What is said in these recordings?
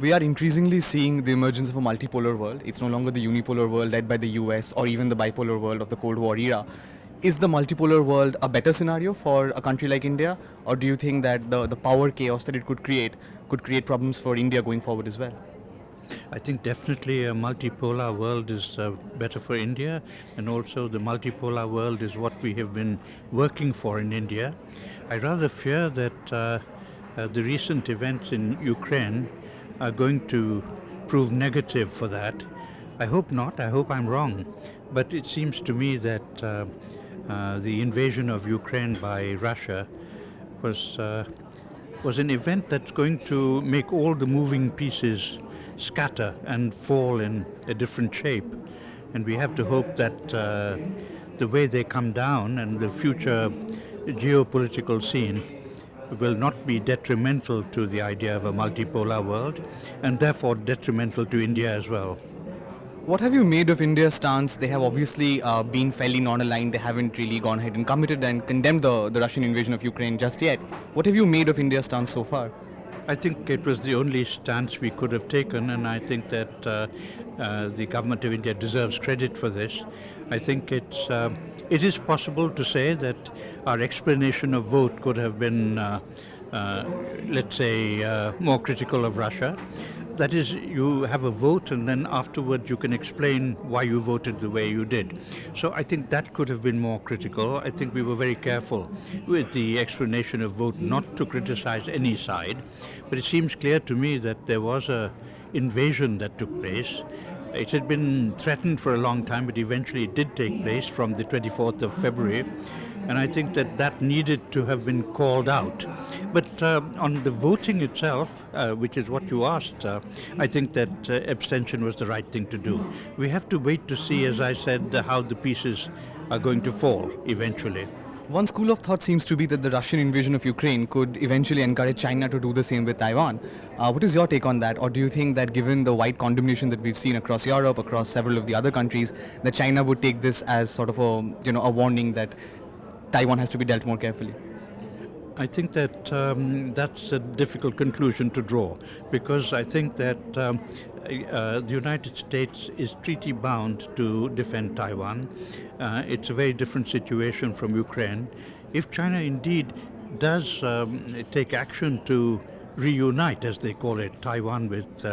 We are increasingly seeing the emergence of a multipolar world. It's no longer the unipolar world led by the US or even the bipolar world of the Cold War era. Is the multipolar world a better scenario for a country like India, or do you think that the power chaos that it could create problems for India going forward as well? I think definitely a multipolar world is better for India, and also the multipolar world is what we have been working for in India. I rather fear that the recent events in Ukraine are going to prove negative for that. I hope not, I hope I'm wrong, but it seems to me that the invasion of Ukraine by Russia was an event that's going to make all the moving pieces scatter and fall in a different shape. And we have to hope that the way they come down and the future geopolitical scene will not be detrimental to the idea of a multipolar world, and therefore detrimental to India as well. What have you made of India's stance? They have obviously been fairly non-aligned. They haven't really gone ahead and committed and condemned the Russian invasion of Ukraine just yet. What have you made of India's stance so far? I think it was the only stance we could have taken, and I think that the government of India deserves credit for this. I think it is possible to say that our explanation of vote could have been, let's say, more critical of Russia. That is, you have a vote and then afterwards you can explain why you voted the way you did. So I think that could have been more critical. I think we were very careful with the explanation of vote not to criticize any side. But it seems clear to me that there was an invasion that took place. It had been threatened for a long time, but eventually it did take place from the 24th of February. And I think that needed to have been called out. But on the voting itself, which is what you asked, I think that abstention was the right thing to do. We have to wait to see, as I said, how the pieces are going to fall eventually. One school of thought seems to be that the Russian invasion of Ukraine could eventually encourage China to do the same with Taiwan. What is your take on that? Or do you think that given the wide condemnation that we've seen across Europe, across several of the other countries, that China would take this as sort of a warning that Taiwan has to be dealt more carefully? I think that that's a difficult conclusion to draw, because I think that the United States is treaty bound to defend Taiwan. It's a very different situation from Ukraine. If China indeed does take action to reunite, as they call it, Taiwan with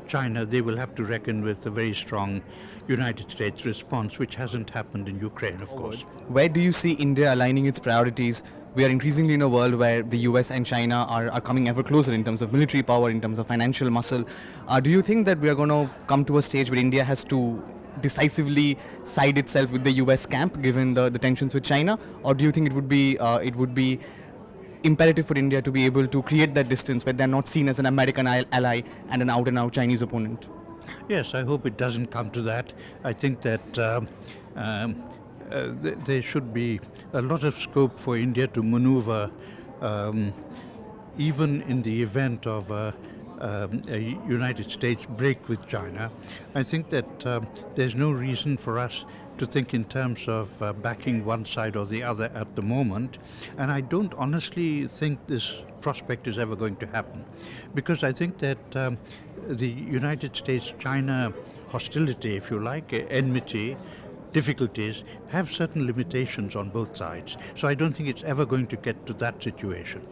China, they will have to reckon with a very strong United States response, which hasn't happened in Ukraine, of course. Where do you see India aligning its priorities? We are increasingly in a world where the US and China are coming ever closer in terms of military power, in terms of financial muscle. Do you think that we are going to come to a stage where India has to decisively side itself with the US camp, given the tensions with China? Or do you think it would be imperative for India to be able to create that distance where they're not seen as an American ally and an out-and-out Chinese opponent? Yes, I hope it doesn't come to that. I think that there should be a lot of scope for India to maneuver, even in the event of a United States break with China. I think that there's no reason for us to think in terms of backing one side or the other at the moment. And I don't honestly think this prospect is ever going to happen, because I think that the United States-China hostility, if you like, enmity, difficulties, have certain limitations on both sides. So I don't think it's ever going to get to that situation.